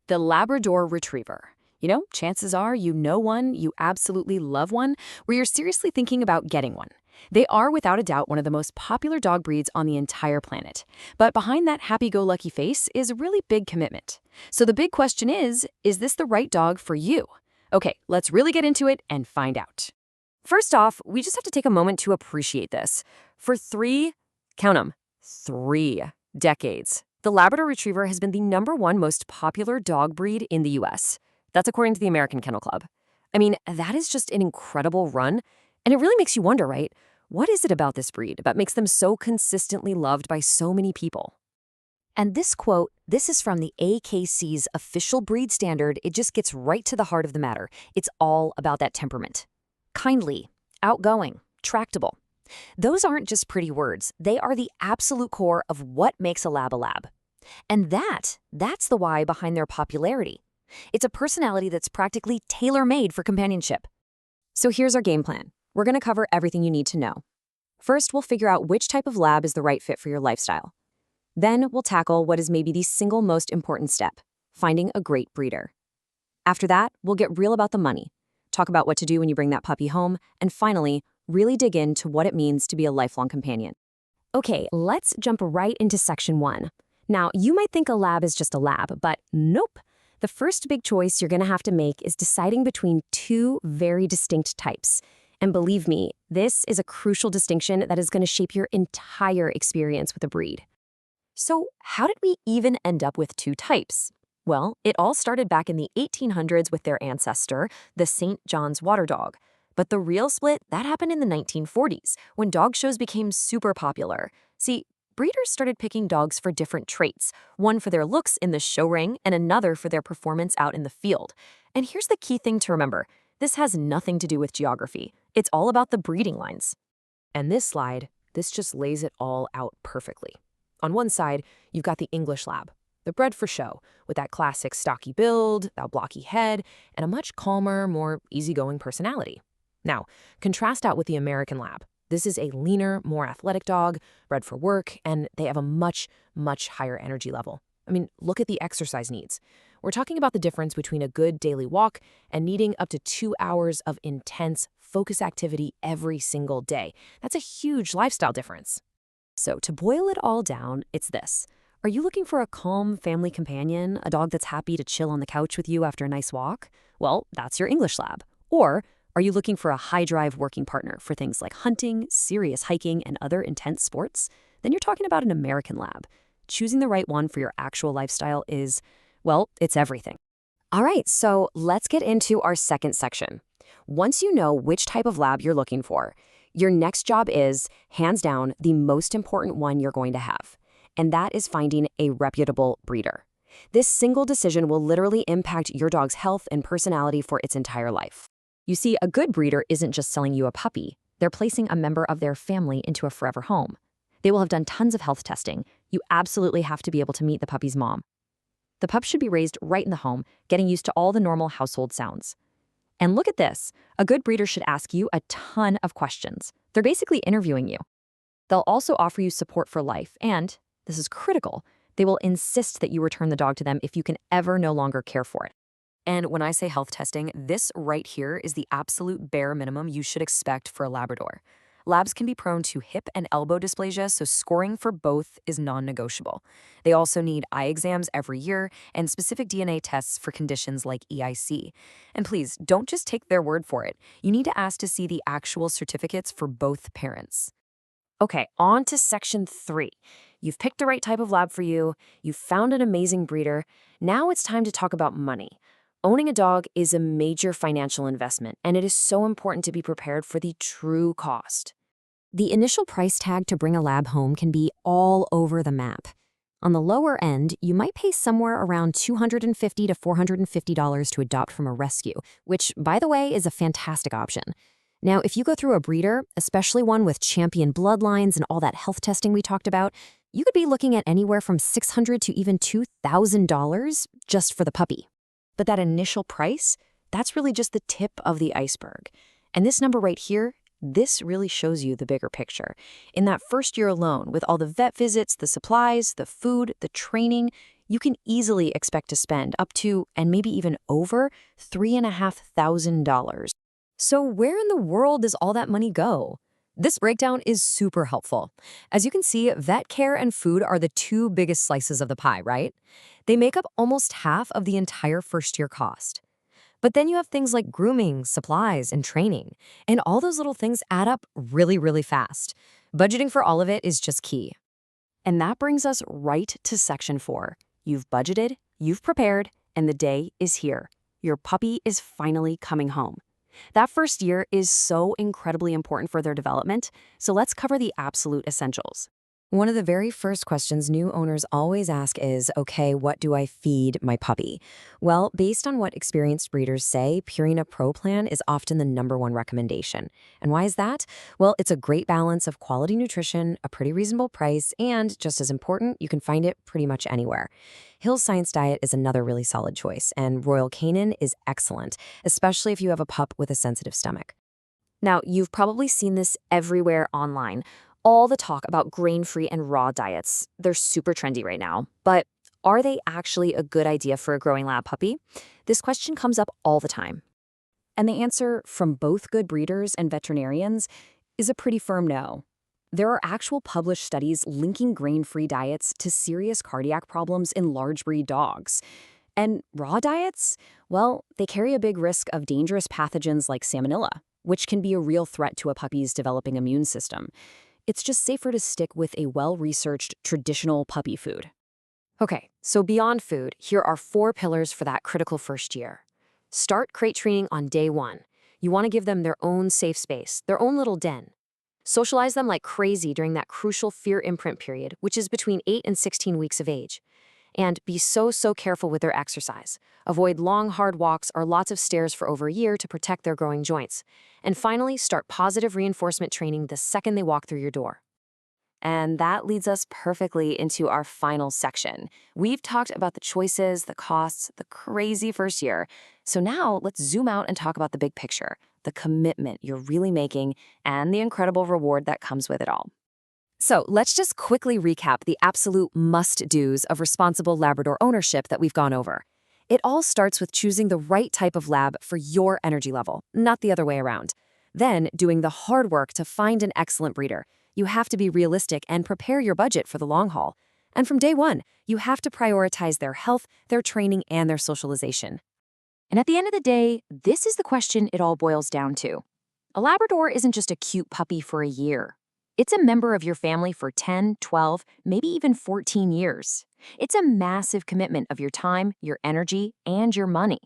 The Labrador Retriever. Chances are you know one, you absolutely love one, where you're seriously thinking about getting one. They are, without a doubt, one of the most popular dog breeds on the entire planet. But behind that happy-go-lucky face is a really big commitment. So the big question is this the right dog for you? Okay, let's really get into it and find out. First off, we just have to take a moment to appreciate this. For count 'em, 3 decades, the Labrador Retriever has been the #1 most popular dog breed in the US. That's according to the American Kennel Club. I mean, that is just an incredible run, and it really makes you wonder, right? What is it about this breed that makes them so consistently loved by so many people? And this quote, this is from the AKC's official breed standard. It just gets right to the heart of the matter. It's all about that temperament. Kindly, outgoing, tractable. Those aren't just pretty words. They are the absolute core of what makes a lab a lab. And that's the why behind their popularity. It's a personality that's practically tailor-made for companionship. So here's our game plan. We're going to cover everything you need to know. First, we'll figure out which type of lab is the right fit for your lifestyle. Then we'll tackle what is maybe the single most important step, finding a great breeder. After that, we'll get real about the money, talk about what to do when you bring that puppy home, and finally, really dig into what it means to be a lifelong companion. Okay, let's jump right into section 1. Now, you might think a lab is just a lab, but nope. The first big choice you're going to have to make is deciding between 2 very distinct types. And believe me, this is a crucial distinction that is going to shape your entire experience with a breed. So how did we even end up with 2 types? Well, it all started back in the 1800s with their ancestor, the St. John's Water Dog. But the real split, that happened in the 1940s, when dog shows became super popular. See, breeders started picking dogs for different traits, one for their looks in the show ring and another for their performance out in the field. And here's the key thing to remember. This has nothing to do with geography. It's all about the breeding lines. And this slide, this just lays it all out perfectly. On one side, you've got the English Lab, the bred for show, with that classic stocky build, that blocky head, and a much calmer, more easygoing personality. Now, contrast out with the American Lab. This is a leaner, more athletic dog, bred for work, and they have a much, much higher energy level. I mean, look at the exercise needs. We're talking about the difference between a good daily walk and needing up to 2 hours of intense, focus activity every single day. That's a huge lifestyle difference. So to boil it all down, it's this. Are you looking for a calm family companion, a dog that's happy to chill on the couch with you after a nice walk? Well, that's your English Lab. Or are you looking for a high-drive working partner for things like hunting, serious hiking, and other intense sports? Then you're talking about an American Lab. Choosing the right one for your actual lifestyle is, well, it's everything. All right, so let's get into our second section. Once you know which type of lab you're looking for, your next job is, hands down, the most important one you're going to have. And that is finding a reputable breeder. This single decision will literally impact your dog's health and personality for its entire life. You see, a good breeder isn't just selling you a puppy. They're placing a member of their family into a forever home. They will have done tons of health testing. You absolutely have to be able to meet the puppy's mom. The pup should be raised right in the home, getting used to all the normal household sounds. And look at this. A good breeder should ask you a ton of questions. They're basically interviewing you. They'll also offer you support for life, and, this is critical, they will insist that you return the dog to them if you can ever no longer care for it. And when I say health testing, this right here is the absolute bare minimum you should expect for a Labrador. Labs can be prone to hip and elbow dysplasia, so scoring for both is non-negotiable. They also need eye exams every year and specific DNA tests for conditions like EIC. And please, don't just take their word for it. You need to ask to see the actual certificates for both parents. Okay, on to section 3. You've picked the right type of lab for you. You've found an amazing breeder. Now it's time to talk about money. Owning a dog is a major financial investment, and it is so important to be prepared for the true cost. The initial price tag to bring a lab home can be all over the map. On the lower end, you might pay somewhere around $250 to $450 to adopt from a rescue, which, by the way, is a fantastic option. Now, if you go through a breeder, especially one with champion bloodlines and all that health testing we talked about, you could be looking at anywhere from $600 to even $2,000 just for the puppy. But that initial price, that's really just the tip of the iceberg. And this number right here, this really shows you the bigger picture. In that first year alone, with all the vet visits, the supplies, the food, the training, you can easily expect to spend up to, and maybe even over, $3,500. So where in the world does all that money go? This breakdown is super helpful. As you can see, vet care and food are the two biggest slices of the pie, right? They make up almost half of the entire first-year cost. But then you have things like grooming, supplies, and training. And all those little things add up really, really fast. Budgeting for all of it is just key. And that brings us right to section 4. You've budgeted, you've prepared, and the day is here. Your puppy is finally coming home. That first year is so incredibly important for their development, so let's cover the absolute essentials. One of the very first questions new owners always ask is, okay, what do I feed my puppy? Well, based on what experienced breeders say, Purina Pro Plan is often the #1 recommendation. And why is that? Well, it's a great balance of quality nutrition, a pretty reasonable price, and just as important, you can find it pretty much anywhere. Hill's Science Diet is another really solid choice, and Royal Canin is excellent, especially if you have a pup with a sensitive stomach. Now, you've probably seen this everywhere online. All the talk about grain-free and raw diets. They're super trendy right now. But are they actually a good idea for a growing lab puppy? This question comes up all the time. And the answer from both good breeders and veterinarians is a pretty firm no. There are actual published studies linking grain-free diets to serious cardiac problems in large breed dogs. And raw diets? Well, they carry a big risk of dangerous pathogens like salmonella, which can be a real threat to a puppy's developing immune system. It's just safer to stick with a well-researched traditional puppy food. Okay, so beyond food, here are 4 pillars for that critical first year. Start crate training on day 1. You want to give them their own safe space, their own little den. Socialize them like crazy during that crucial fear imprint period, which is between 8 and 16 weeks of age. And be so careful with their exercise. Avoid long, hard walks or lots of stairs for over a year to protect their growing joints. And finally, start positive reinforcement training the second they walk through your door. And that leads us perfectly into our final section. We've talked about the choices, the costs, the crazy first year. So now let's zoom out and talk about the big picture, the commitment you're really making, and the incredible reward that comes with it all. So let's just quickly recap the absolute must-dos of responsible Labrador ownership that we've gone over. It all starts with choosing the right type of lab for your energy level, not the other way around. Then, doing the hard work to find an excellent breeder. You have to be realistic and prepare your budget for the long haul. And from day 1, you have to prioritize their health, their training, and their socialization. And at the end of the day, this is the question it all boils down to. A Labrador isn't just a cute puppy for a year. It's a member of your family for 10, 12, maybe even 14 years. It's a massive commitment of your time, your energy, and your money.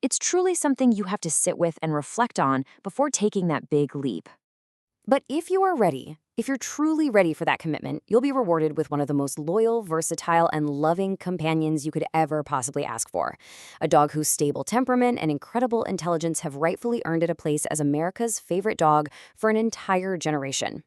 It's truly something you have to sit with and reflect on before taking that big leap. But if you are ready, if you're truly ready for that commitment, you'll be rewarded with one of the most loyal, versatile, and loving companions you could ever possibly ask for. A dog whose stable temperament and incredible intelligence have rightfully earned it a place as America's favorite dog for an entire generation.